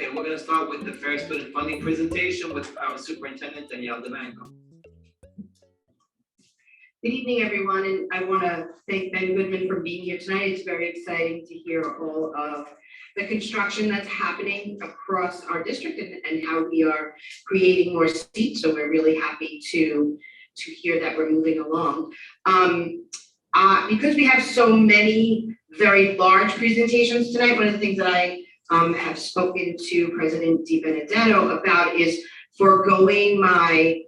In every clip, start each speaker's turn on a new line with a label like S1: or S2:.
S1: Okay, we're gonna start with the fair student funding presentation with our superintendent, Danielle DeMango.
S2: Good evening, everyone, and I want to thank Ben Goodman for being here tonight. It's very exciting to hear all of the construction that's happening across our district and how we are creating more seats. So we're really happy to hear that we're moving along. Because we have so many very large presentations tonight, one of the things that I have spoken to President DiBenedetto about is foregoing my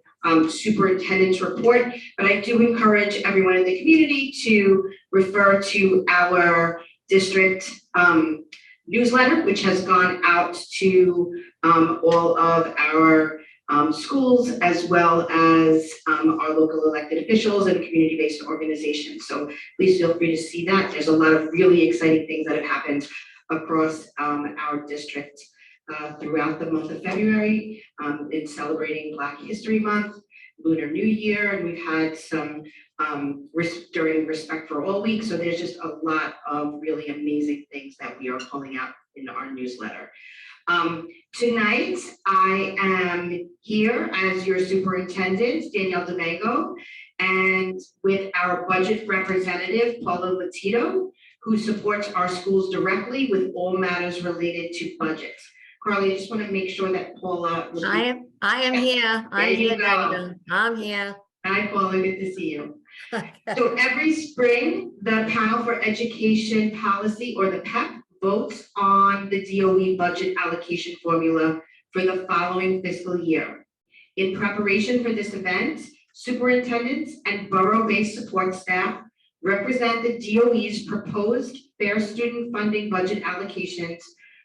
S2: superintendent's report, but I do encourage everyone in the community to refer to our district newsletter, which has gone out to all of our schools, as well as our local elected officials and community-based organizations. So please feel free to see that. There's a lot of really exciting things that have happened across our district throughout the month of February. It's celebrating Black History Month, Lunar New Year, and we've had some during Respect for All Week. So there's just a lot of really amazing things that we are pulling out in our newsletter. Tonight, I am here as your superintendent, Danielle DeMango, and with our budget representative, Paula Latito, who supports our schools directly with all matters related to budgets. Carly, I just want to make sure that Paula.
S3: I am here. I'm here, Danica. I'm here.
S2: Hi, Paula. Good to see you. So every spring, the Panel for Education Policy, or the PEP, votes on the DOE budget allocation formula for the following fiscal year. In preparation for this event, superintendents and borough-based support staff represent the DOE's proposed fair student funding budget allocations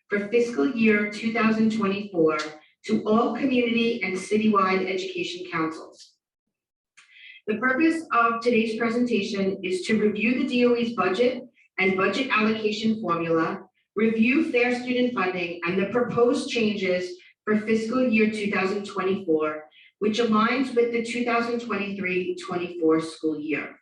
S2: for fiscal year 2024 to all community and citywide education councils. The purpose of today's presentation is to review the DOE's budget and budget allocation formula, review fair student funding and the proposed changes for fiscal year 2024, which aligns with the 2023-24 school year.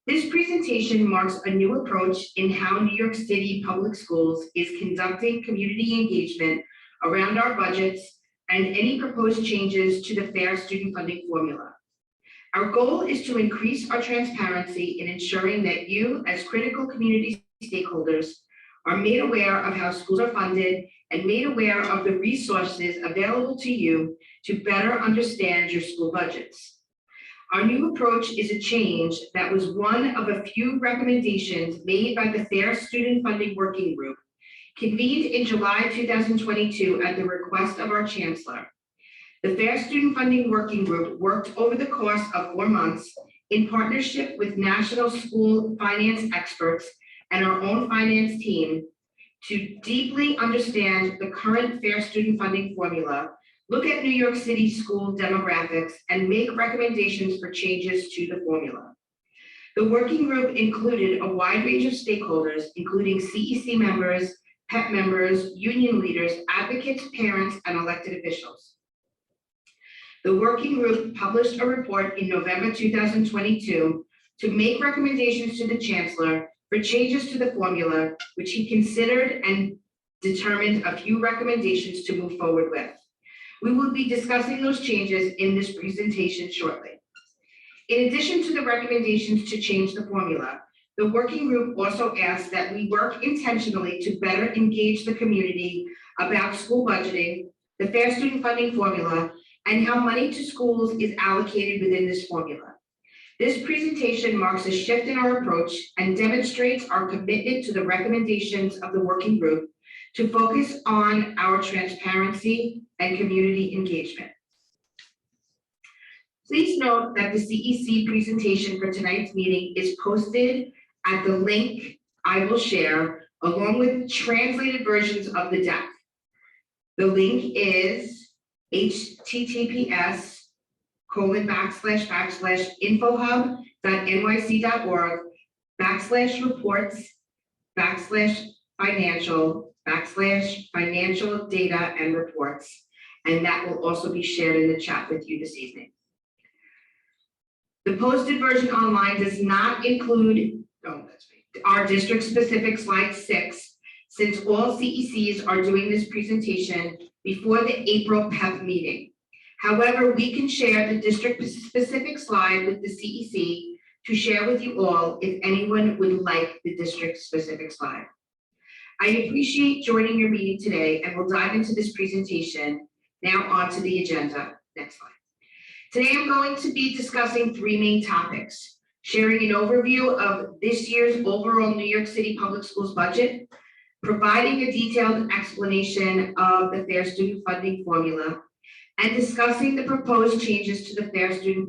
S2: This presentation marks a new approach in how New York City Public Schools is conducting community engagement around our budgets and any proposed changes to the fair student funding formula. Our goal is to increase our transparency in ensuring that you, as critical community stakeholders, are made aware of how schools are funded and made aware of the resources available to you to better understand your school budgets. Our new approach is a change that was one of a few recommendations made by the Fair Student Funding Working Group, convened in July 2022 at the request of our Chancellor. The Fair Student Funding Working Group worked over the course of 4 months in partnership with national school finance experts and our own finance team to deeply understand the current fair student funding formula, look at New York City school demographics, and make recommendations for changes to the formula. The working group included a wide range of stakeholders, including CEC members, PEP members, union leaders, advocates, parents, and elected officials. The working group published a report in November 2022 to make recommendations to the Chancellor for changes to the formula, which he considered and determined a few recommendations to move forward with. We will be discussing those changes in this presentation shortly. In addition to the recommendations to change the formula, the working group also asked that we work intentionally to better engage the community about school budgeting, the fair student funding formula, and how money to schools is allocated within this formula. This presentation marks a shift in our approach and demonstrates our commitment to the recommendations of the working group to focus on our transparency and community engagement. Please note that the CEC presentation for tonight's meeting is posted at the link I will share, along with translated versions of the deck. The link is https://infohub.nyc.org/reports/financial data and reports. And that will also be shared in the chat with you this evening. The posted version online does not include our district-specific slide 6, since all CECs are doing this presentation before the April PEP meeting. However, we can share the district-specific slide with the CEC to share with you all if anyone would like the district-specific slide. I appreciate joining your meeting today, and we'll dive into this presentation. Now on to the agenda. Next slide. Today I'm going to be discussing three main topics: sharing an overview of this year's overall New York City Public Schools budget, providing a detailed explanation of the Fair Student Funding Formula, and discussing the proposed changes to the Fair Student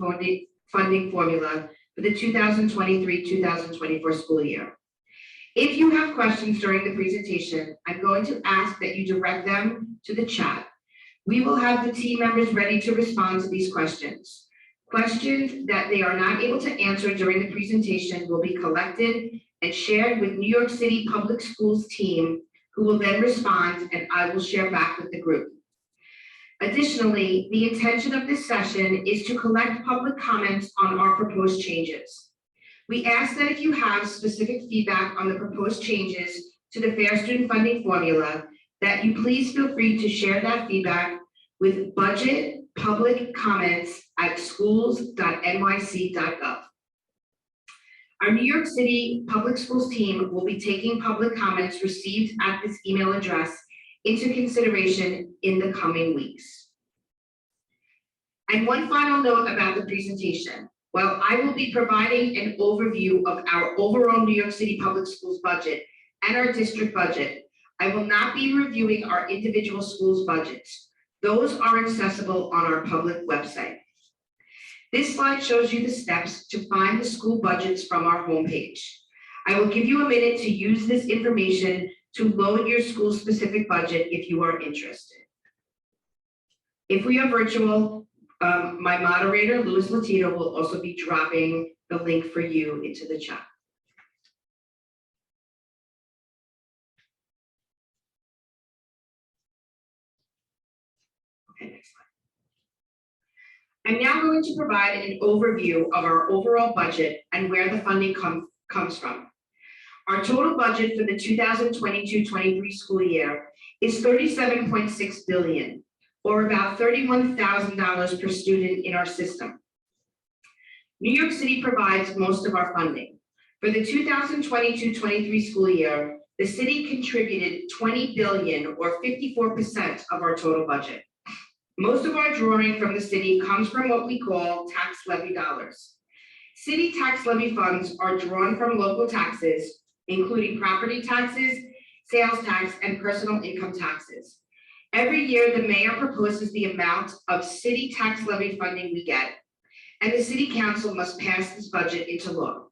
S2: Funding Formula for the 2023-2024 school year. If you have questions during the presentation, I'm going to ask that you direct them to the chat. We will have the team members ready to respond to these questions. Questions that they are not able to answer during the presentation will be collected and shared with New York City Public Schools team, who will then respond, and I will share back with the group. Additionally, the intention of this session is to collect public comments on our proposed changes. We ask that if you have specific feedback on the proposed changes to the Fair Student Funding Formula, that you please feel free to share that feedback with budget public comments at schools.nyc.gov. Our New York City Public Schools team will be taking public comments received at this email address into consideration in the coming weeks. And one final note about the presentation. While I will be providing an overview of our overall New York City Public Schools budget and our district budget, I will not be reviewing our individual schools' budgets. Those are accessible on our public website. This slide shows you the steps to find the school budgets from our homepage. I will give you a minute to use this information to load your school-specific budget if you are interested. If we are virtual, my moderator, Louis Latito, will also be dropping the link for you into the chat. Okay, next slide. I'm now going to provide an overview of our overall budget and where the funding comes from. Our total budget for the 2022-23 school year is $37.6 billion, or about $31,000 per student in our system. New York City provides most of our funding. For the 2022-23 school year, the city contributed $20 billion, or 54% of our total budget. Most of our drawing from the city comes from what we call tax levy dollars. City tax levy funds are drawn from local taxes, including property taxes, sales tax, and personal income taxes. Every year, the mayor proposes the amount of city tax levy funding we get, and the city council must pass this budget into law.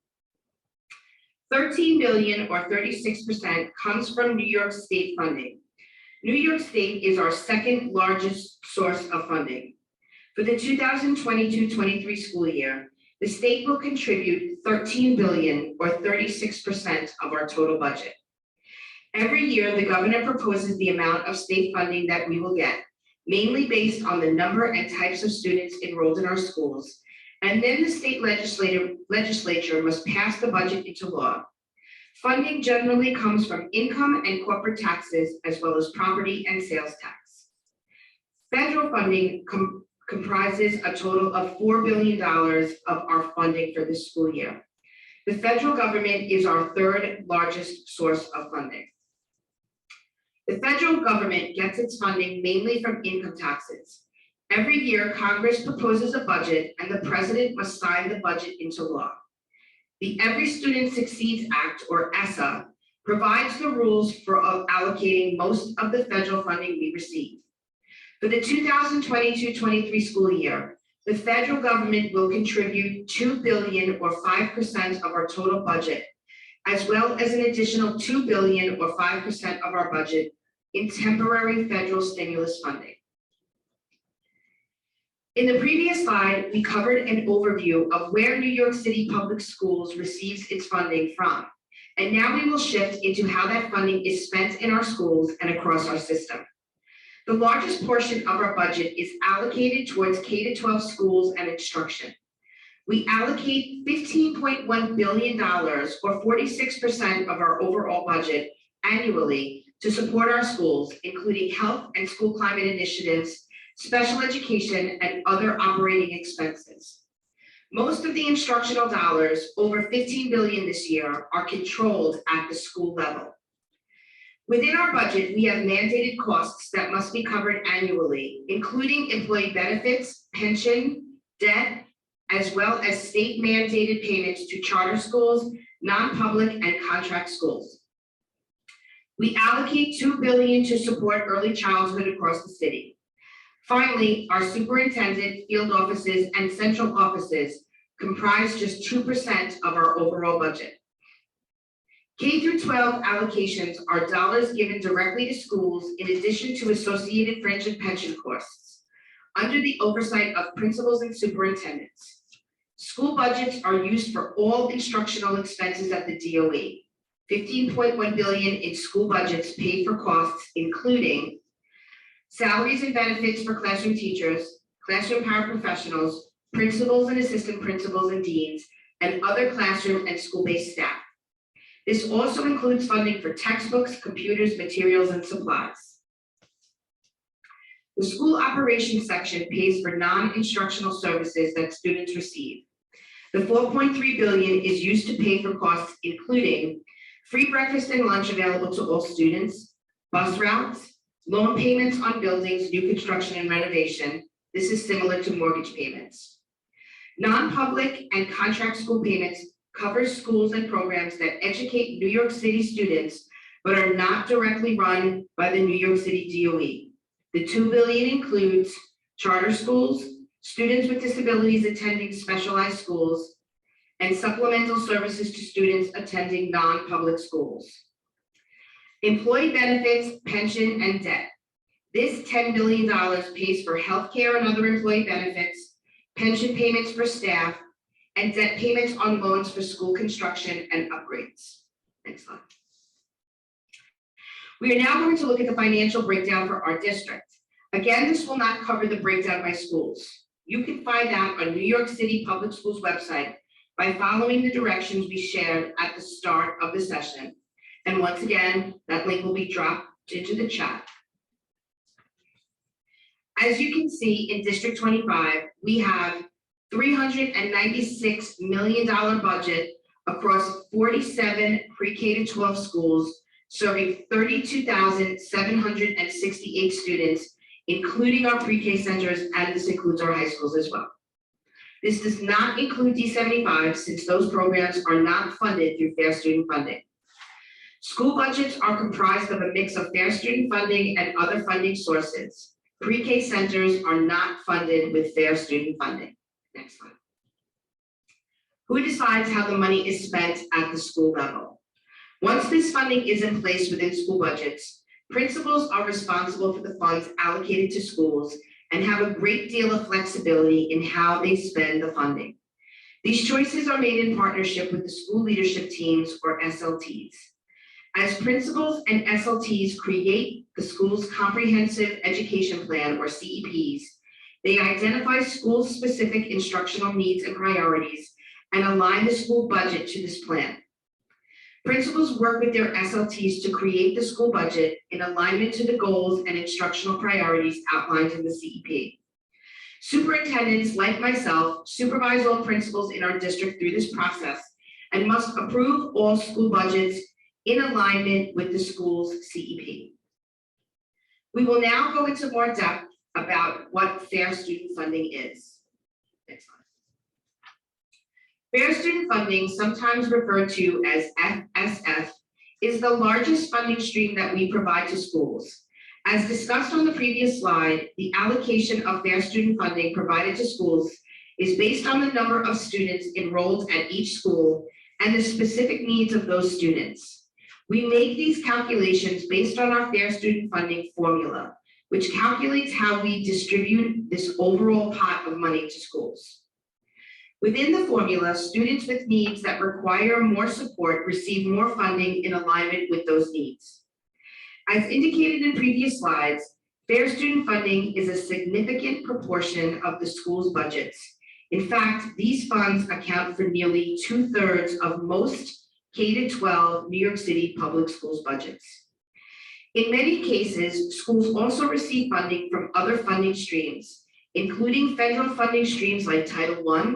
S2: $13 billion, or 36%, comes from New York State funding. New York State is our second largest source of funding. For the 2022-23 school year, the state will contribute $13 billion, or 36% of our total budget. Every year, the governor proposes the amount of state funding that we will get, mainly based on the number and types of students enrolled in our schools, and then the state legislature must pass the budget into law. Funding generally comes from income and corporate taxes, as well as property and sales tax. Federal funding comprises a total of $4 billion of our funding for this school year. The federal government is our third largest source of funding. The federal government gets its funding mainly from income taxes. Every year, Congress proposes a budget and the president must sign the budget into law. The Every Student Succeeds Act, or ESSA, provides the rules for allocating most of the federal funding we receive. For the 2022-23 school year, the federal government will contribute $2 billion, or 5% of our total budget, as well as an additional $2 billion, or 5% of our budget in temporary federal stimulus funding. In the previous slide, we covered an overview of where New York City Public Schools receives its funding from. And now we will shift into how that funding is spent in our schools and across our system. The largest portion of our budget is allocated towards K-12 schools and instruction. We allocate $15.1 billion, or 46% of our overall budget annually, to support our schools, including health and school climate initiatives, special education, and other operating expenses. Most of the instructional dollars, over $15 billion this year, are controlled at the school level. Within our budget, we have mandated costs that must be covered annually, including employee benefits, pension, debt, as well as state mandated payments to charter schools, non-public, and contract schools. We allocate $2 billion to support early childhood across the city. Finally, our superintendent, field offices, and central offices comprise just 2% of our overall budget. K through 12 allocations are dollars given directly to schools in addition to associated fringe and pension costs, under the oversight of principals and superintendents. School budgets are used for all instructional expenses at the DOE. $15.1 billion in school budgets paid for costs, including salaries and benefits for classroom teachers, classroom paraprofessionals, principals and assistant principals and deans, and other classroom and school-based staff. This also includes funding for textbooks, computers, materials, and supplies. The school operations section pays for non-instructional services that students receive. The $4.3 billion is used to pay for costs, including free breakfast and lunch available to all students, bus routes, loan payments on buildings, new construction and renovation. This is similar to mortgage payments. Non-public and contract school payments cover schools and programs that educate New York City students, but are not directly run by the New York City DOE. The $2 billion includes charter schools, students with disabilities attending specialized schools, and supplemental services to students attending non-public schools. Employee benefits, pension, and debt. This $10 billion pays for healthcare and other employee benefits, pension payments for staff, and debt payments on loans for school construction and upgrades. Next slide. We are now going to look at the financial breakdown for our district. Again, this will not cover the breakdown by schools. You can find that on New York City Public Schools website by following the directions we shared at the start of the session. And once again, that link will be dropped into the chat. As you can see in District 25, we have $396 million budget across 47 pre-K to 12 schools, serving 32,768 students, including our pre-K centers, and this includes our high schools as well. This does not include D75, since those programs are not funded through fair student funding. School budgets are comprised of a mix of fair student funding and other funding sources. Pre-K centers are not funded with fair student funding. Next slide. Who decides how the money is spent at the school level? Once this funding is in place within school budgets, principals are responsible for the funds allocated to schools and have a great deal of flexibility in how they spend the funding. These choices are made in partnership with the school leadership teams, or SLTs. As principals and SLTs create the school's comprehensive education plan, or CEPs, they identify school-specific instructional needs and priorities and align the school budget to this plan. Principals work with their SLTs to create the school budget in alignment to the goals and instructional priorities outlined in the CEP. Superintendents, like myself, supervise all principals in our district through this process and must approve all school budgets in alignment with the school's CEP. We will now go into more depth about what fair student funding is. Next slide. Fair student funding, sometimes referred to as FSF, is the largest funding stream that we provide to schools. As discussed on the previous slide, the allocation of fair student funding provided to schools is based on the number of students enrolled at each school and the specific needs of those students. We make these calculations based on our fair student funding formula, which calculates how we distribute this overall pot of money to schools. Within the formula, students with needs that require more support receive more funding in alignment with those needs. As indicated in previous slides, fair student funding is a significant proportion of the school's budgets. In fact, these funds account for nearly 2/3 of most K-12 New York City public schools budgets. In many cases, schools also receive funding from other funding streams, including federal funding streams like Title I,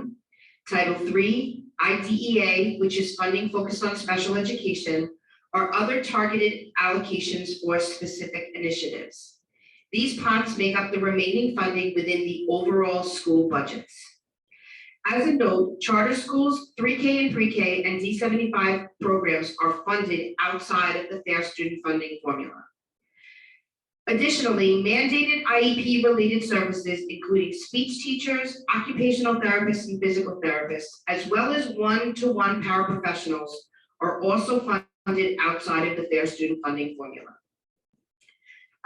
S2: Title III, IDEA, which is funding focused on special education, or other targeted allocations for specific initiatives. These pots make up the remaining funding within the overall school budgets. As a note, charter schools, 3K and pre-K, and D75 programs are funded outside of the Fair Student Funding formula. Additionally, mandated IEP-related services, including speech teachers, occupational therapists, and physical therapists, as well as one-to-one paraprofessionals, are also funded outside of the Fair Student Funding formula.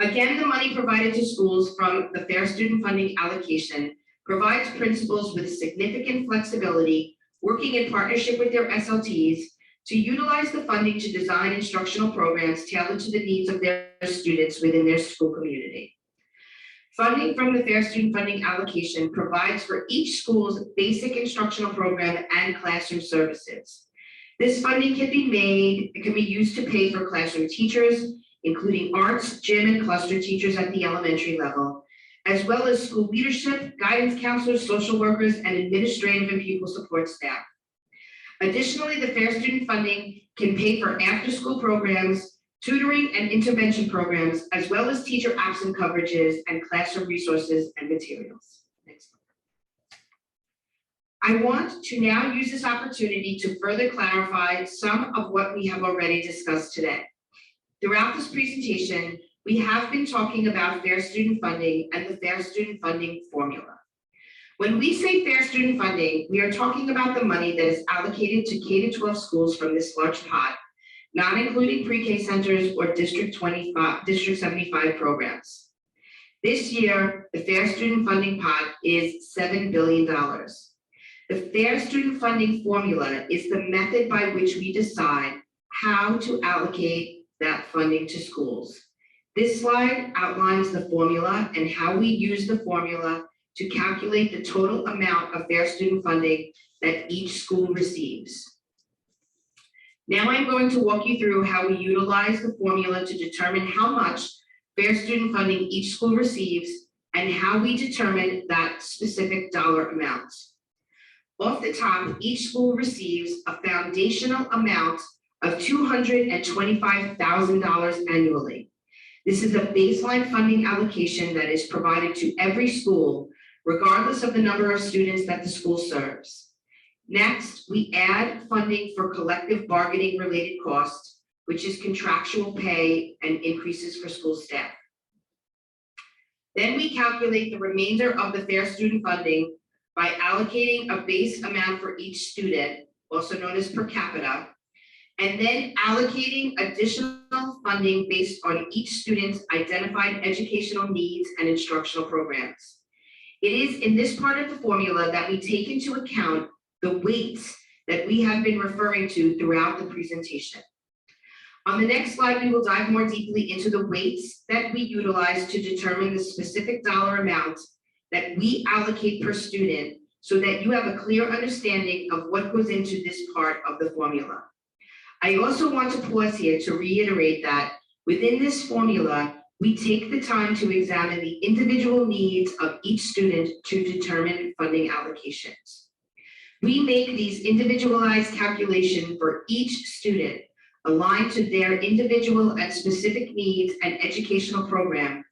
S2: Again, the money provided to schools from the Fair Student Funding allocation provides principals with significant flexibility, working in partnership with their SLTs, to utilize the funding to design instructional programs tailored to the needs of their students within their school community. Funding from the Fair Student Funding allocation provides for each school's basic instructional program and classroom services. This funding can be used to pay for classroom teachers, including arts, gym, and cluster teachers at the elementary level, as well as school leadership, guidance counselors, social workers, and administrative and pupil support staff. Additionally, the Fair Student Funding can pay for after-school programs, tutoring and intervention programs, as well as teacher absent coverages and classroom resources and materials. Next slide. I want to now use this opportunity to further clarify some of what we have already discussed today. Throughout this presentation, we have been talking about Fair Student Funding and the Fair Student Funding formula. When we say Fair Student Funding, we are talking about the money that is allocated to K-12 schools from this large pot, not including pre-K centers or District 75 programs. This year, the Fair Student Funding pot is $7 billion. The Fair Student Funding formula is the method by which we decide how to allocate that funding to schools. This slide outlines the formula and how we use the formula to calculate the total amount of Fair Student Funding that each school receives. Now I'm going to walk you through how we utilize the formula to determine how much Fair Student Funding each school receives and how we determine that specific dollar amount. Off the top, each school receives a foundational amount of $225,000 annually. This is a baseline funding allocation that is provided to every school, regardless of the number of students that the school serves. Next, we add funding for collective bargaining related costs, which is contractual pay and increases for school staff. Then we calculate the remainder of the Fair Student Funding by allocating a base amount for each student, also known as per capita, and then allocating additional funding based on each student's identified educational needs and instructional programs. It is in this part of the formula that we take into account the weights that we have been referring to throughout the presentation. On the next slide, we will dive more deeply into the weights that we utilize to determine the specific dollar amount that we allocate per student so that you have a clear understanding of what goes into this part of the formula. I also want to pause here to reiterate that within this formula, we take the time to examine the individual needs of each student to determine funding allocations. We make these individualized calculations for each student aligned to their individual and specific needs and educational program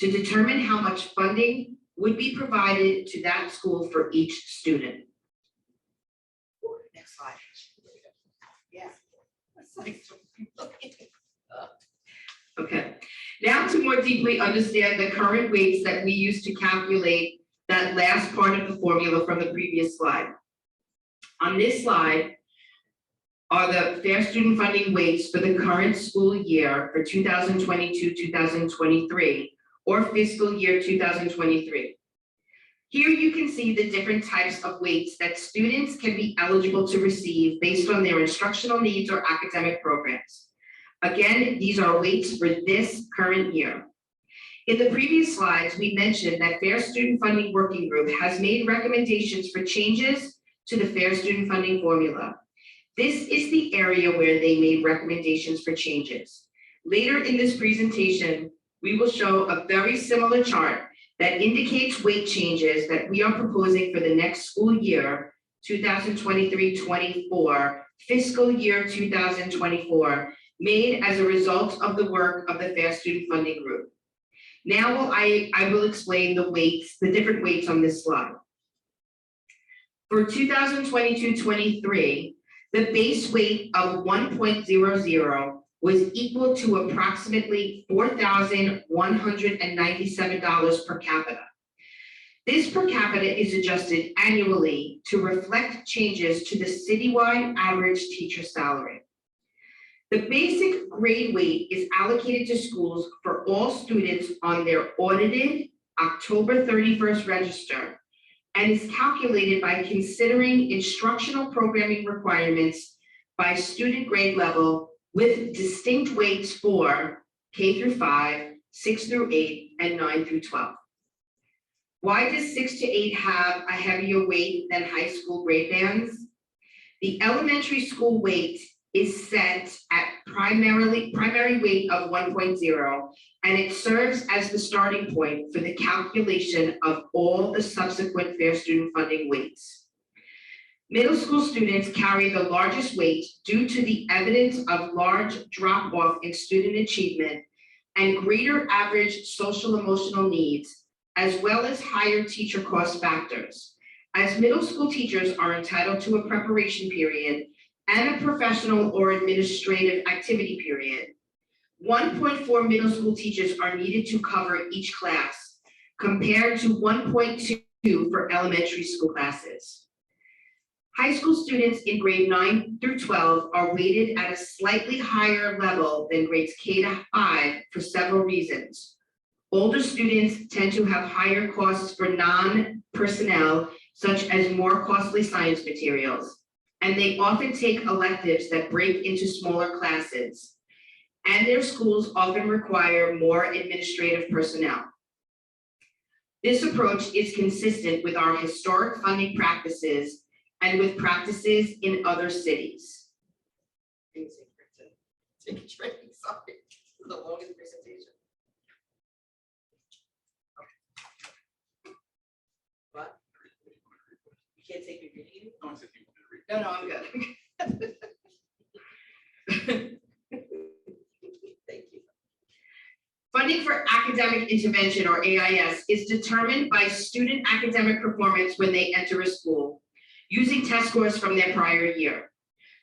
S2: to determine how much funding would be provided to that school for each student. Next slide. Yeah. Okay, now to more deeply understand the current weights that we use to calculate that last part of the formula from the previous slide. On this slide are the Fair Student Funding weights for the current school year for 2022-2023 or fiscal year 2023. Here you can see the different types of weights that students can be eligible to receive based on their instructional needs or academic programs. Again, these are weights for this current year. In the previous slides, we mentioned that Fair Student Funding Working Group has made recommendations for changes to the Fair Student Funding formula. This is the area where they made recommendations for changes. Later in this presentation, we will show a very similar chart that indicates weight changes that we are proposing for the next school year, 2023-24, fiscal year 2024, made as a result of the work of the FAIR Student Funding Group. Now I will explain the weights, the different weights on this slide. For 2022-23, the base weight of 1.00 was equal to approximately $4,197 per capita. This per capita is adjusted annually to reflect changes to the citywide average teacher salary. The basic grade weight is allocated to schools for all students on their audited October 31st register and is calculated by considering instructional programming requirements by student grade level with distinct weights for K through 5, 6 through 8, and 9 through 12. Why does 6 to 8 have a heavier weight than high school grade bands? The elementary school weight is set at primary weight of 1.0, and it serves as the starting point for the calculation of all the subsequent FAIR Student Funding weights. Middle school students carry the largest weight due to the evidence of large drop-off in student achievement and greater average social emotional needs, as well as higher teacher cost factors, as middle school teachers are entitled to a preparation period and a professional or administrative activity period. 1.4 middle school teachers are needed to cover each class, compared to 1.2 for elementary school classes. High school students in grade 9 through 12 are weighted at a slightly higher level than grades K to 5 for several reasons. Older students tend to have higher costs for non-personnel, such as more costly science materials, and they often take electives that break into smaller classes, and their schools often require more administrative personnel. This approach is consistent with our historic funding practices and with practices in other cities. Take a drink, sorry, this is the longest presentation. What? You can't take me reading? No, I'm good. Thank you. Funding for academic intervention, or AIS, is determined by student academic performance when they enter a school, using test scores from their prior year.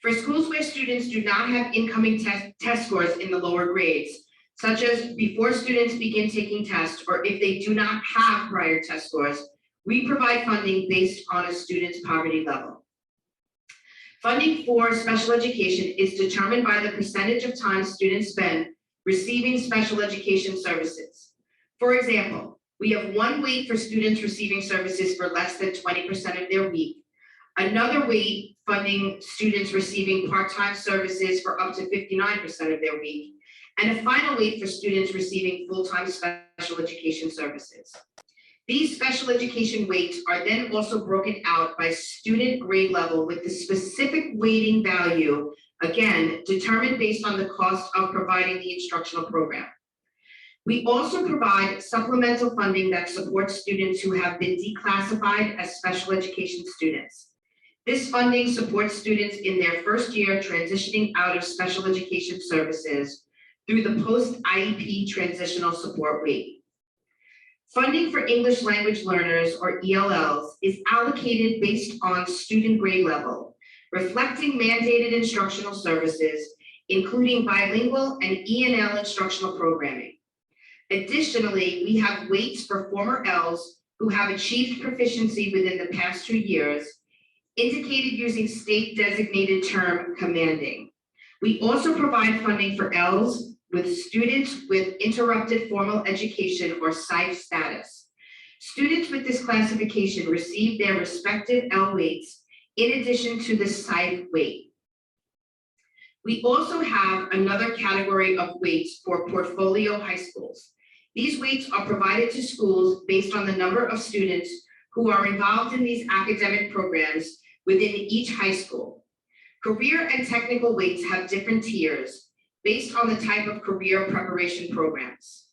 S2: For schools where students do not have incoming test scores in the lower grades, such as before students begin taking tests or if they do not have prior test scores, we provide funding based on a student's poverty level. Funding for special education is determined by the percentage of time students spend receiving special education services. For example, we have one weight for students receiving services for less than 20% of their week, another weight funding students receiving part-time services for up to 59% of their week, and a final weight for students receiving full-time special education services. These special education weights are then also broken out by student grade level with the specific weighting value, again, determined based on the cost of providing the instructional program. We also provide supplemental funding that supports students who have been declassified as special education students. This funding supports students in their first year transitioning out of special education services through the post-IEP transitional support weight. Funding for English language learners, or ELLs, is allocated based on student grade level, reflecting mandated instructional services, including bilingual and E&L instructional programming. Additionally, we have weights for former Ls who have achieved proficiency within the past 2 years, indicated using state designated term commanding. We also provide funding for Ls with students with interrupted formal education or SIFE status. Students with this classification receive their respective L weights in addition to the SIFE weight. We also have another category of weights for portfolio high schools. These weights are provided to schools based on the number of students who are involved in these academic programs within each high school. Career and technical weights have different tiers, based on the type of career preparation programs.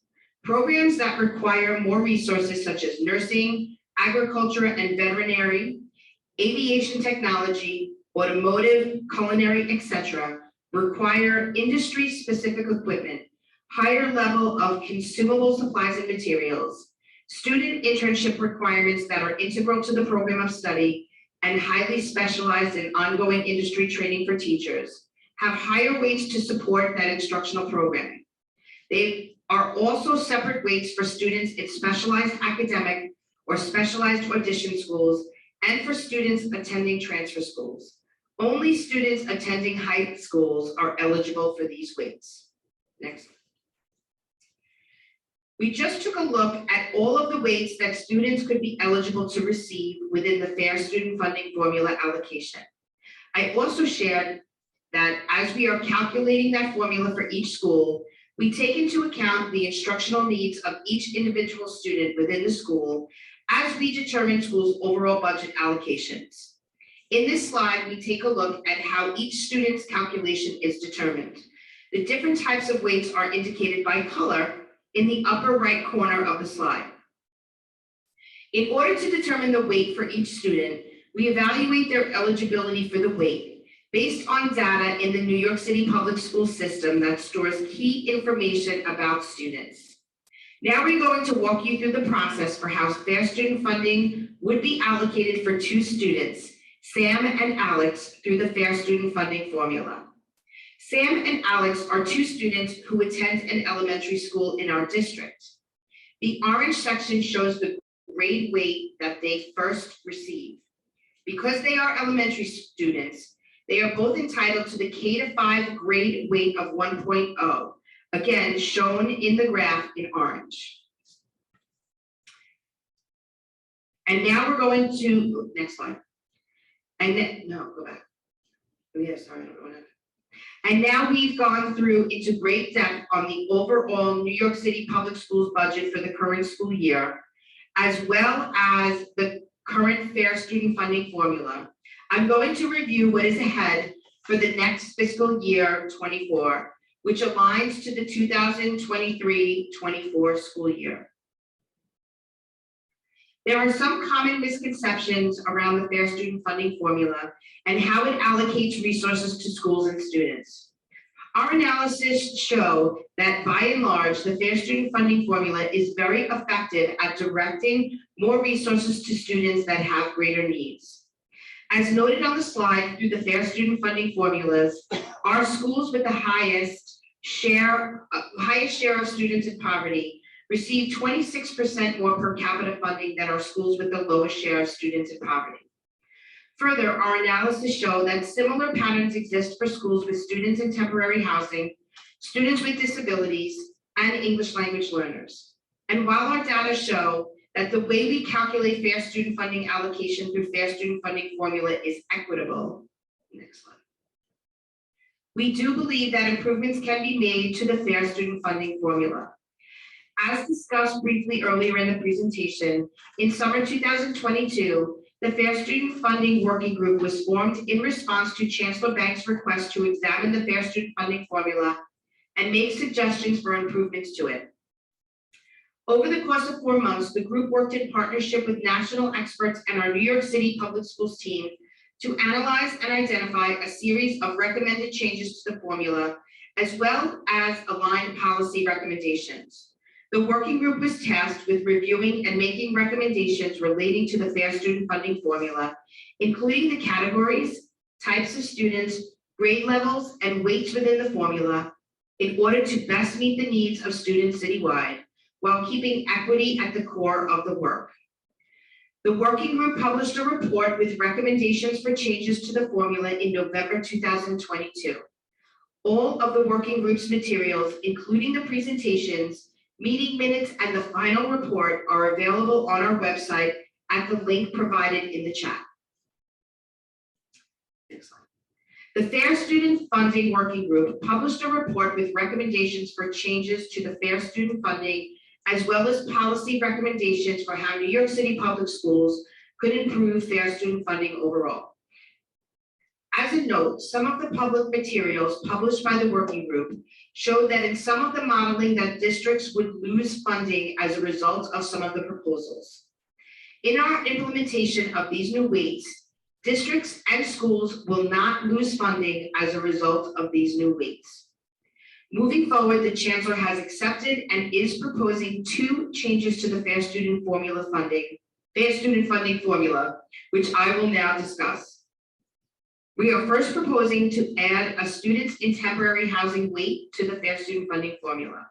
S2: Programs that require more resources such as nursing, agriculture and veterinary, aviation technology, automotive, culinary, etc., require industry-specific equipment, higher level of consumable supplies and materials, student internship requirements that are integral to the program of study, and highly specialized and ongoing industry training for teachers, have higher weights to support that instructional programming. They are also separate weights for students in specialized academic or specialized audition schools and for students attending transfer schools. Only students attending high schools are eligible for these weights. Next. We just took a look at all of the weights that students could be eligible to receive within the Fair Student Funding Formula allocation. I also shared that as we are calculating that formula for each school, we take into account the instructional needs of each individual student within the school as we determine schools' overall budget allocations. In this slide, we take a look at how each student's calculation is determined. The different types of weights are indicated by color in the upper right corner of the slide. In order to determine the weight for each student, we evaluate their eligibility for the weight based on data in the New York City public school system that stores key information about students. Now we're going to walk you through the process for how Fair Student Funding would be allocated for two students, Sam and Alex, through the Fair Student Funding formula. Sam and Alex are two students who attend an elementary school in our district. The orange section shows the grade weight that they first receive. Because they are elementary students, they are both entitled to the K-5 grade weight of 1.0, again, shown in the graph in orange. And now we're going to, next slide. And then, no, go back. Oh, yeah, sorry, I don't want to. And now we've gone through into great depth on the overall New York City Public Schools budget for the current school year, as well as the current Fair Student Funding formula. I'm going to review what is ahead for the next fiscal year 24, which aligns to the 2023-24 school year. There are some common misconceptions around the Fair Student Funding formula and how it allocates resources to schools and students. Our analysis show that by and large, the Fair Student Funding formula is very effective at directing more resources to students that have greater needs. As noted on the slide through the Fair Student Funding formulas, our schools with the highest share of students in poverty receive 26% more per capita funding than our schools with the lowest share of students in poverty. Further, our analysis show that similar patterns exist for schools with students in temporary housing, students with disabilities, and English language learners. And while our data show that the way we calculate Fair Student Funding allocation through Fair Student Funding formula is equitable, next slide, we do believe that improvements can be made to the Fair Student Funding formula. As discussed briefly earlier in the presentation, in summer 2022, the Fair Student Funding Working Group was formed in response to Chancellor Banks' request to examine the Fair Student Funding formula and make suggestions for improvements to it. Over the course of 4 months, the group worked in partnership with national experts and our New York City Public Schools team to analyze and identify a series of recommended changes to the formula, as well as aligned policy recommendations. The working group was tasked with reviewing and making recommendations relating to the Fair Student Funding formula, including the categories, types of students, grade levels, and weights within the formula in order to best meet the needs of students citywide, while keeping equity at the core of the work. The working group published a report with recommendations for changes to the formula in November 2022. All of the working group's materials, including the presentations, meeting minutes, and the final report are available on our website at the link provided in the chat. Next slide. The Fair Student Funding Working Group published a report with recommendations for changes to the Fair Student Funding, as well as policy recommendations for how New York City Public Schools could improve Fair Student Funding overall. As a note, some of the public materials published by the working group showed that in some of the modeling that districts would lose funding as a result of some of the proposals. In our implementation of these new weights, districts and schools will not lose funding as a result of these new weights. Moving forward, the Chancellor has accepted and is proposing 2 changes to the Fair Student Funding formula, which I will now discuss. We are first proposing to add a students in temporary housing weight to the Fair Student Funding formula.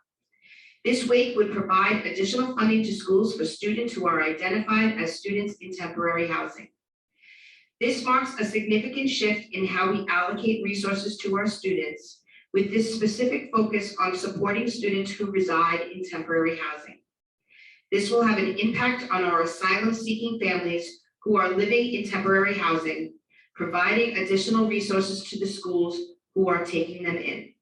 S2: This weight would provide additional funding to schools for students who are identified as students in temporary housing. This marks a significant shift in how we allocate resources to our students, with this specific focus on supporting students who reside in temporary housing. This will have an impact on our asylum-seeking families who are living in temporary housing, providing additional resources to the schools who are taking them in.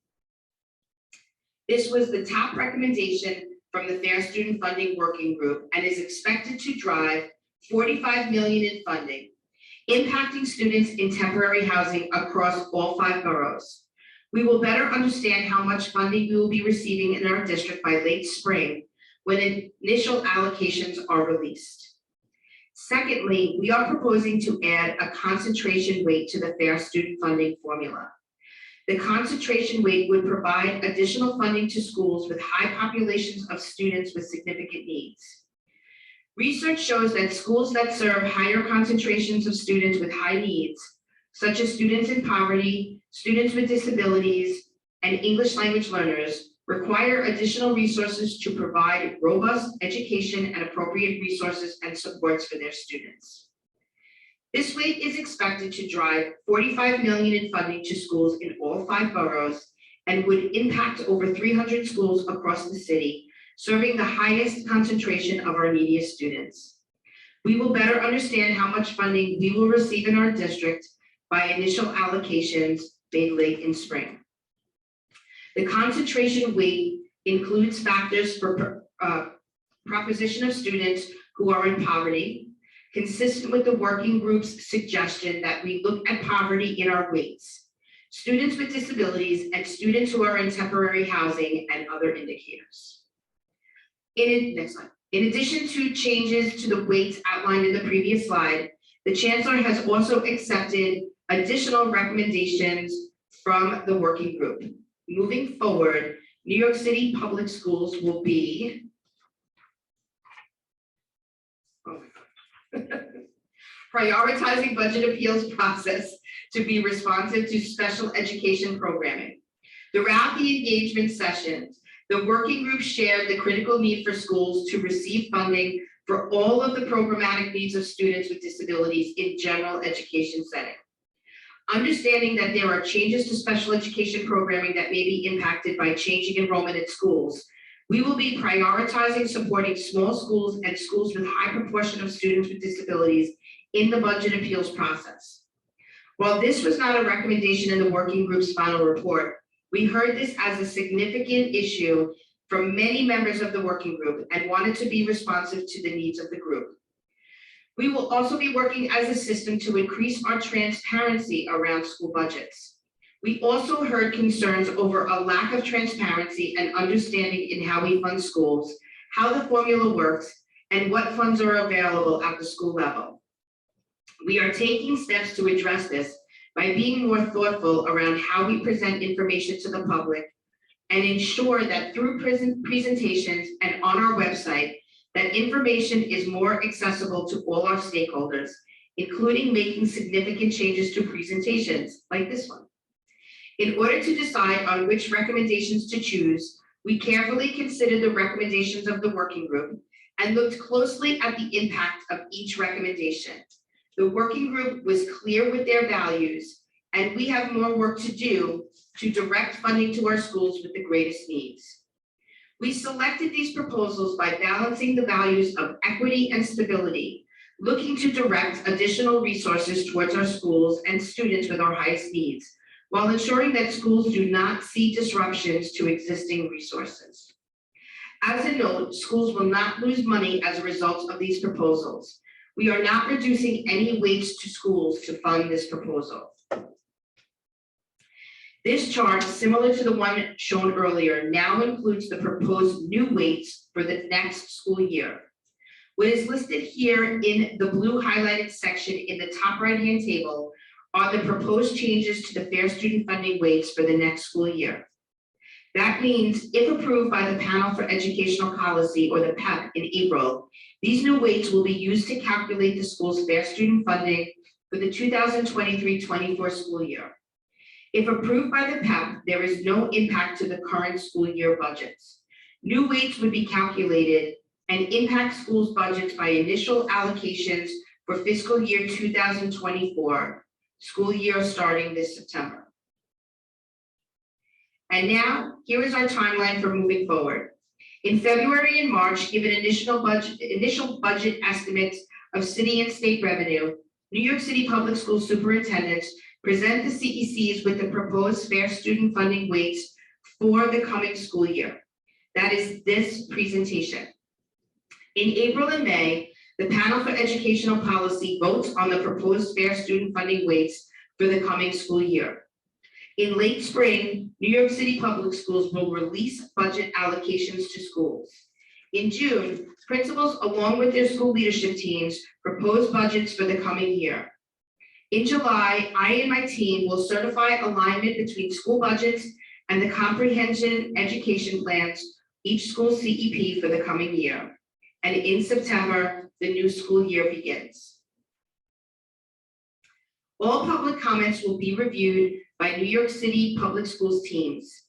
S2: This was the top recommendation from the Fair Student Funding Working Group and is expected to drive $45 million in funding, impacting students in temporary housing across all 5 boroughs. We will better understand how much funding we will be receiving in our district by late spring when initial allocations are released. Secondly, we are proposing to add a concentration weight to the Fair Student Funding formula. The concentration weight would provide additional funding to schools with high populations of students with significant needs. Research shows that schools that serve higher concentrations of students with high needs, such as students in poverty, students with disabilities, and English language learners, require additional resources to provide robust education and appropriate resources and supports for their students. This weight is expected to drive $45 million in funding to schools in all 5 boroughs and would impact over 300 schools across the city, serving the highest concentration of our neediest students. We will better understand how much funding we will receive in our district by initial allocations made late in spring. The concentration weight includes factors for proposition of students who are in poverty, consistent with the working group's suggestion that we look at poverty in our weights, students with disabilities, and students who are in temporary housing and other indicators. Next slide. In addition to changes to the weights outlined in the previous slide, the Chancellor has also accepted additional recommendations from the working group. Moving forward, New York City public schools will be prioritizing budget appeals process to be responsive to special education programming. Throughout the engagement sessions, the working group shared the critical need for schools to receive funding for all of the programmatic needs of students with disabilities in general education setting. Understanding that there are changes to special education programming that may be impacted by changing enrollment at schools, we will be prioritizing supporting small schools and schools with high proportion of students with disabilities in the budget appeals process. While this was not a recommendation in the working group's final report, we heard this as a significant issue from many members of the working group and wanted to be responsive to the needs of the group. We will also be working as a system to increase our transparency around school budgets. We also heard concerns over a lack of transparency and understanding in how we fund schools, how the formula works, and what funds are available at the school level. We are taking steps to address this by being more thoughtful around how we present information to the public and ensure that through presentations and on our website, that information is more accessible to all our stakeholders, including making significant changes to presentations like this one. In order to decide on which recommendations to choose, we carefully considered the recommendations of the working group and looked closely at the impact of each recommendation. The working group was clear with their values, and we have more work to do to direct funding to our schools with the greatest needs. We selected these proposals by balancing the values of equity and stability, looking to direct additional resources towards our schools and students with our highest needs, while ensuring that schools do not see disruptions to existing resources. As a note, schools will not lose money as a result of these proposals. We are not reducing any weights to schools to fund this proposal. This chart, similar to the one shown earlier, now includes the proposed new weights for the next school year. What is listed here in the blue highlighted section in the top right-hand table are the proposed changes to the fair student funding weights for the next school year. That means if approved by the Panel for Educational Policy, or the PEP, in April, these new weights will be used to calculate the school's fair student funding for the 2023-24 school year. If approved by the PEP, there is no impact to the current school year budgets. New weights would be calculated and impact schools' budgets by initial allocations for fiscal year 2024, school year starting this September. And now, here is our timeline for moving forward. In February and March, given initial budget estimates of city and state revenue, New York City Public School superintendents present the CECs with the proposed fair student funding weights for the coming school year. That is this presentation. In April and May, the Panel for Educational Policy votes on the proposed fair student funding weights for the coming school year. In late spring, New York City Public Schools will release budget allocations to schools. In June, principals, along with their school leadership teams, propose budgets for the coming year. In July, I and my team will certify alignment between school budgets and the comprehensive education plans, each school's CEP for the coming year. And in September, the new school year begins. All public comments will be reviewed by New York City Public Schools teams.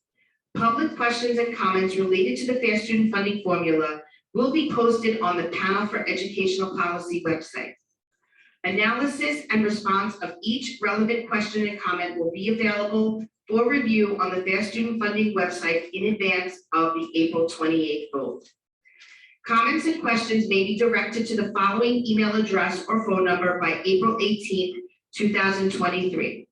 S2: Public questions and comments related to the Fair Student Funding Formula will be posted on the Panel for Educational Policy website. Analysis and response of each relevant question and comment will be available for review on the Fair Student Funding website in advance of the April 28th vote. Comments and questions may be directed to the following email address or phone number by April 18th, 2023.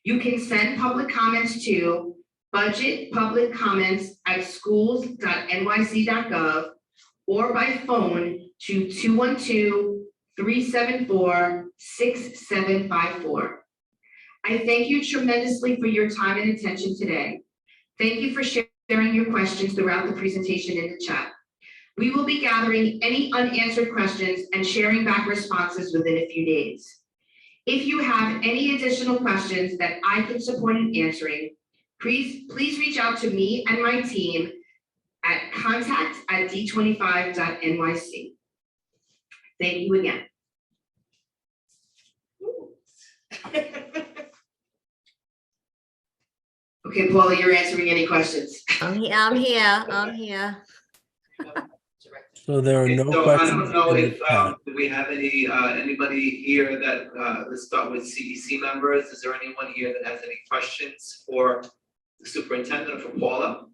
S2: You can send public comments to budgetpubliccomments@schools.nyc.gov or by phone to 212-374-6754. I thank you tremendously for your time and attention today. Thank you for sharing your questions throughout the presentation in the chat. We will be gathering any unanswered questions and sharing back responses within a few days. If you have any additional questions that I can support in answering, please reach out to me and my team at contact@d25.nyc. Thank you again. Okay, Paula, you're answering any questions.
S3: I'm here.
S4: So there are
S1: Okay,
S4: no
S1: so I
S4: questions.
S1: don't know
S4: in the
S1: if,
S4: chat.
S1: do we have anybody here that, let's start with CEC members. Is there anyone here that has any questions for the superintendent or for Paula?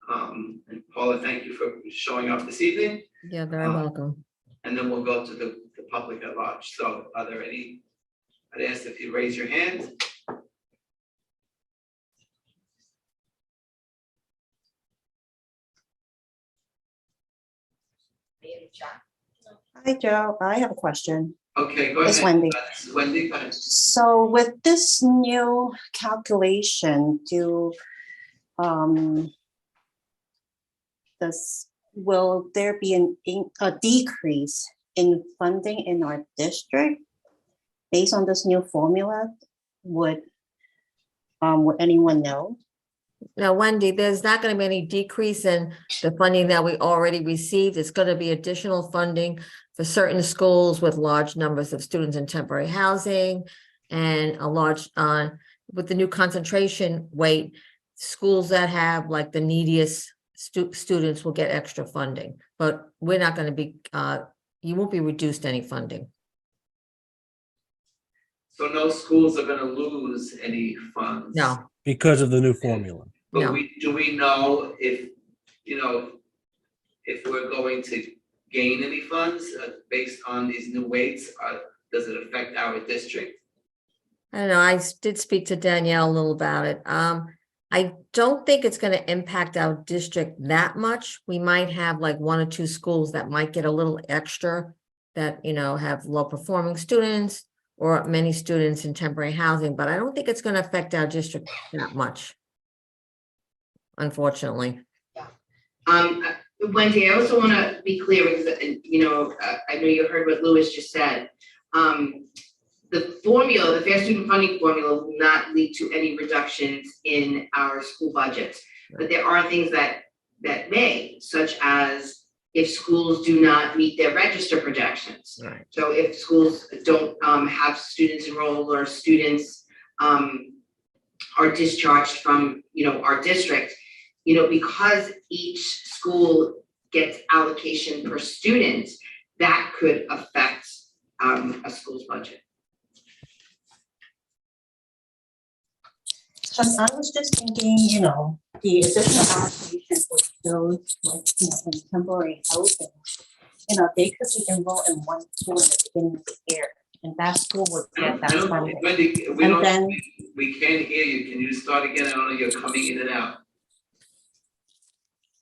S1: And Paula, thank you for showing up this evening.
S3: You're very welcome.
S1: And then we'll go to the public at large. So are there any, I'd ask if you raise your hand.
S5: Hi, Joe. I have a question.
S1: Okay, go
S5: It's
S1: ahead.
S5: Wendy.
S1: Wendy, go ahead.
S5: So with this new calculation, will there be a decrease in funding in our district based on this new formula? Would anyone know?
S3: Now, Wendy, there's not going to be any decrease in the funding that we already received. It's going to be additional funding for certain schools with large numbers of students in temporary housing and a large, with the new concentration weight, schools that have like the neediest students will get extra funding, but we're not going to be, you won't be reduced any funding.
S1: So no schools are gonna lose any funds?
S3: No.
S4: Because of the new formula.
S1: But
S3: No.
S1: do we know if, if we're going to gain any funds based on these new weights? Does it affect our district?
S3: I don't know. I did speak to Danielle a little about it. I don't think it's going to impact our district that much. We might have like one or two schools that might get a little extra that, have low performing students or many students in temporary housing, but I don't think it's gonna affect our district that much. Unfortunately.
S2: Wendy, I also want to be clear because, I know you heard what Louis just said. The formula, the fair student funding formula will not lead to any reductions in our school budgets. But there are things that may, such as if schools do not meet their register projections.
S3: Right.
S2: So if schools don't have students enrolled or students are discharged from, our district, because each school gets allocation per student, that could affect a school's budget.
S5: Because I was just thinking, the additional allocation for those in temporary housing, they could be enrolled in one school at the beginning of the year, and that school would get that funding.
S1: Wendy,
S5: And then,
S1: we can't hear you. Can you start again? I don't know, you're coming in and out.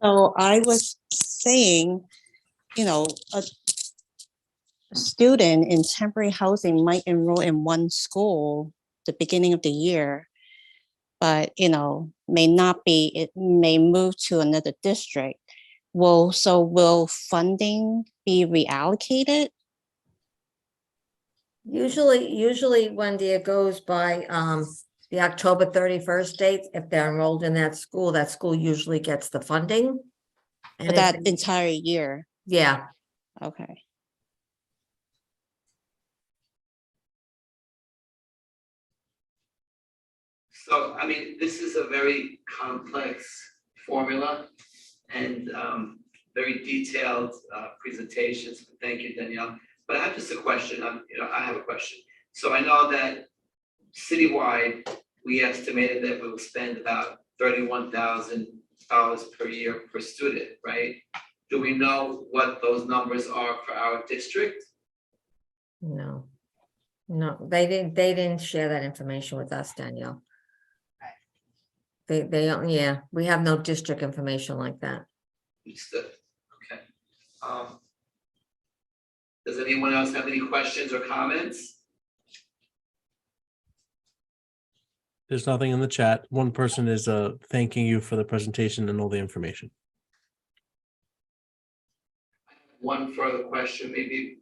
S5: so I was saying, a student in temporary housing might enroll in one school the beginning of the year, but may not be, it may move to another district. Will funding be reallocated?
S3: Usually, Wendy, it goes by the October 31st date. If they're enrolled in that school usually gets the funding.
S5: For that entire year?
S3: Yeah.
S5: Okay.
S1: So, I mean, this is a very complex formula and very detailed presentations. Thank you, Danielle. But I have just a question. I have a question. So I know that citywide, we estimated that we will spend about $31,000 per year per student, right? Do we know what those numbers are for our district?
S3: No, they didn't share that information with us, Danielle. They don't, yeah, we have no district information like that.
S1: Understood. Okay. Does anyone else have any questions or comments?
S4: There's nothing in the chat. One person is thanking you for the presentation and all the information.
S1: One further question, maybe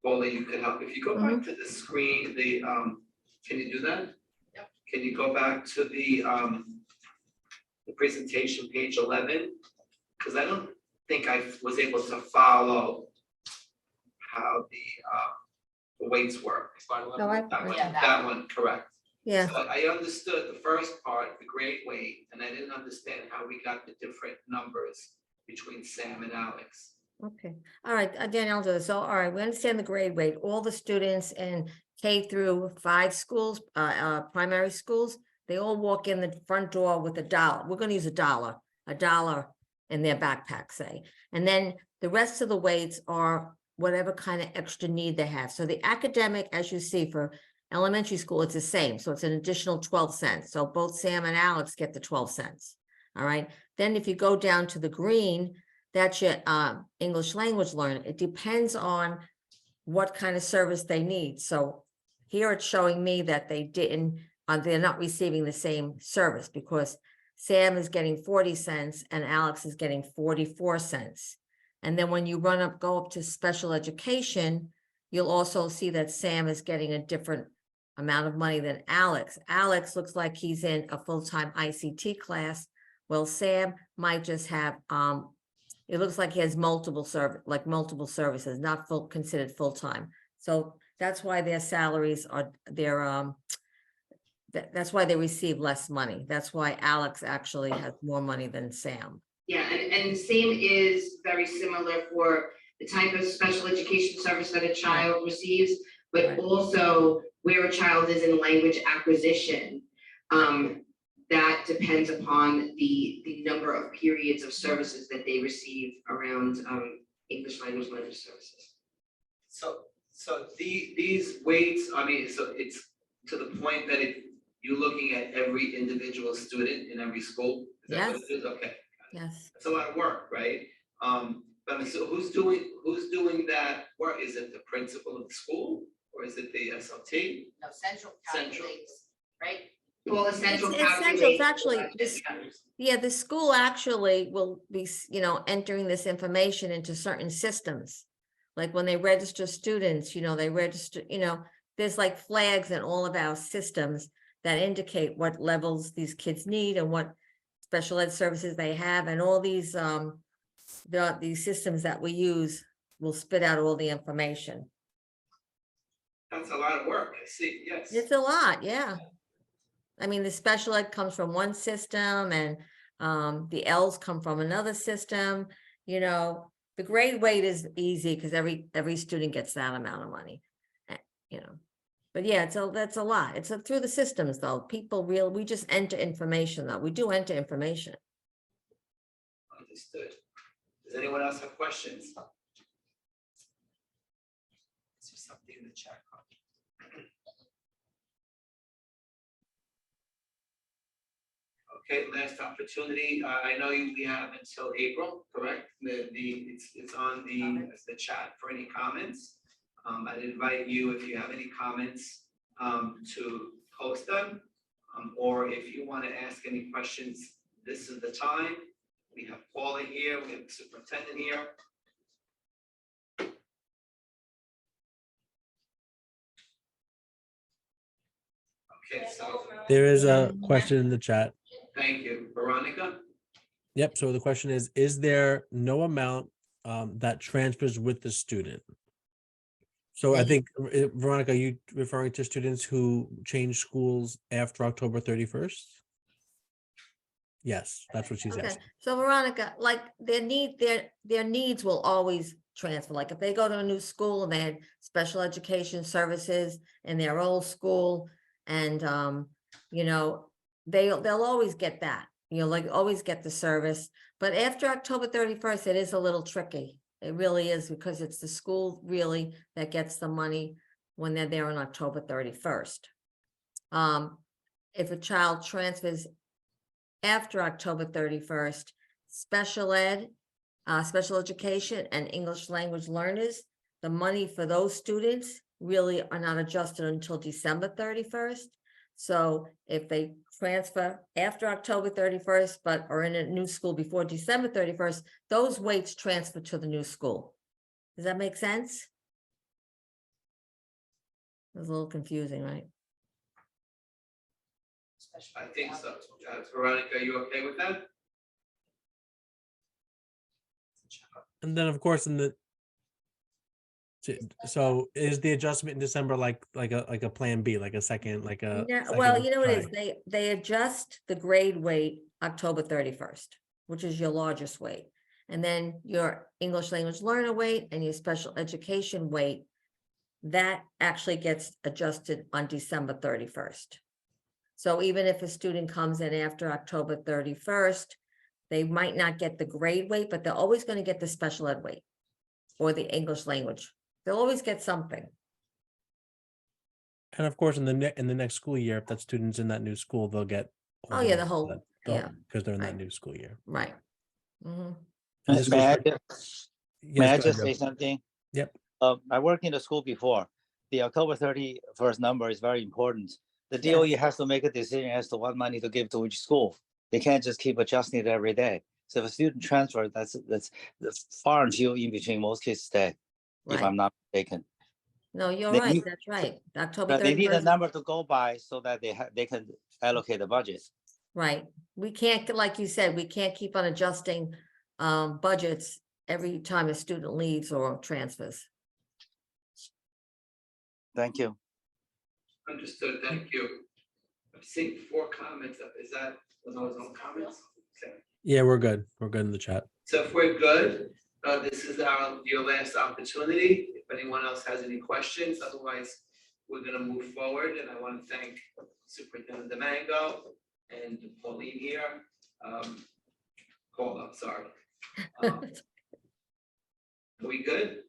S1: Paula, you could help. If you go back to the screen, can you do that? Yep. Can you go back to the presentation, page 11? Because I don't think I was able to follow how the weights work.
S3: No,
S1: that one, correct.
S3: Yeah.
S1: So I understood the first part, the grade weight, and I didn't understand how we got the different numbers between Sam and Alex.
S3: Okay, all right, Danielle, I'll do this. So, all right, we understand the grade weight. All the students in K-5 schools, primary schools, they all walk in the front door with $1. We're going to use $1 in their backpack, say. And then the rest of the weights are whatever kind of extra need they have. So the academic, as you see, for elementary school, it's the same. So it's an additional 12 cents. So both Sam and Alex get the 12 cents. All right. Then if you go down to the green, that's your English language learner. It depends on what kind of service they need. So here it's showing me that they're not receiving the same service because Sam is getting 40 cents and Alex is getting 44 cents. And then when you go up to special education, you'll also see that Sam is getting a different amount of money than Alex. Alex looks like he's in a full-time ICT class. Well, Sam might just have, it looks like he has multiple services, not considered full-time. So that's why their salaries are, that's why they receive less money. That's why Alex actually has more money than Sam.
S2: Yeah, and same is very similar for the type of special education service that a child receives, but
S3: Right.
S2: also where a child is in language acquisition. That depends upon the number of periods of services that they receive around English language learner services.
S1: So these weights, I mean, so it's to the point that you're looking at every individual student in every school? Is that what it is? Okay.
S3: Yes.
S1: That's a lot of work, right? But I mean, so who's doing that work? Is it the principal of the school? or is it the SLT?
S6: No, central
S1: Central.
S6: calculates, right?
S2: Paula Central
S3: It's central, it's
S2: calculates.
S3: actually, this, yeah, the school actually will be, entering this information into certain systems. Like when they register students, they register, there's like flags in all of our systems that indicate what levels these kids need and what special ed services they have, and all these these systems that we use will spit out all the information.
S1: That's a lot of work, I see, yes.
S3: It's a lot, yeah. I mean, the special ed comes from one system and the L's come from another system. The grade weight is easy because every student gets that amount of money. But yeah, that's a lot. It's through the systems though. We just enter information though. We do enter information.
S1: Understood. Does anyone else have questions? Is there something in the chat? Okay, last opportunity. I know we have until April, correct? It's on the chat for any comments. I'd invite you, if you have any comments, to post them. Or if you want to ask any questions, this is the time. We have Paula here, we have the superintendent here. Okay, so
S4: There is a question in the chat.
S1: thank you. Veronica?
S4: Yep, so the question is there no amount that transfers with the student? So I think, Veronica, are you referring to students who change schools after October 31st? Yes, that's what she's
S3: Okay,
S4: asking.
S3: so Veronica, like their needs will always transfer. Like if they go to a new school and they had special education services in their old school, and they'll always get that. Like always get the service. But after October 31st, it is a little tricky. It really is, because it's the school really that gets the money when they're there on October 31st. If a child transfers after October 31st, special ed, special education and English language learners, the money for those students really are not adjusted until December 31st. So if they transfer after October 31st, but are in a new school before December 31st, those weights transfer to the new school. Does that make sense? It was a little confusing, right?
S1: I think so. Veronica, are you okay with that?
S4: And then, of course, so is the adjustment in December like a plan B, like a second, like a?
S3: Yeah,
S4: second
S3: well, you know what it
S4: try?
S3: is, they adjust the grade weight October 31st, which is your largest weight. And then your English language learner weight and your special education weight, that actually gets adjusted on December 31st. So even if a student comes in after October 31st, they might not get the grade weight, but they're always going to get the special ed weight or the English language. They'll always get something.
S4: And of course, in the next school year, if that student's in that new school, they'll get. all
S3: Oh, yeah,
S4: money
S3: the whole-
S4: that-
S3: yeah,
S4: Because they're in that
S3: right.
S4: new school year.
S3: Right. Mhm.
S4: And this
S7: May I
S4: goes for-
S7: just,
S4: Yes,
S7: may I
S4: go ahead,
S7: just
S4: Joe.
S7: say something?
S4: Yep.
S7: I worked in the school before. The October 31st number is very important. The DOE has to make a decision as to what money to give to each school. They can't just keep adjusting it every day. So if a student transfers, that's far and few in between, most kids stay, if
S3: Right.
S7: I'm not mistaken.
S3: No, you're
S7: They
S3: right.
S7: need-
S3: That's right. October
S7: But they need a
S3: 31st.
S7: number to go by so that they can allocate the budget.
S3: Right. We can't, like you said, we can't keep on adjusting budgets every time a student leaves or transfers.
S7: Thank you.
S1: Understood, thank you. I'm seeing 4 comments up. Is that those all comments? Okay.
S4: Yeah, we're good. We're good in the chat.
S1: So if we're good, this is your last opportunity. If anyone else has any questions, otherwise we're gonna move forward. And I want to thank Superintendent Domingo and Pauline here. Paula, sorry. Are we good?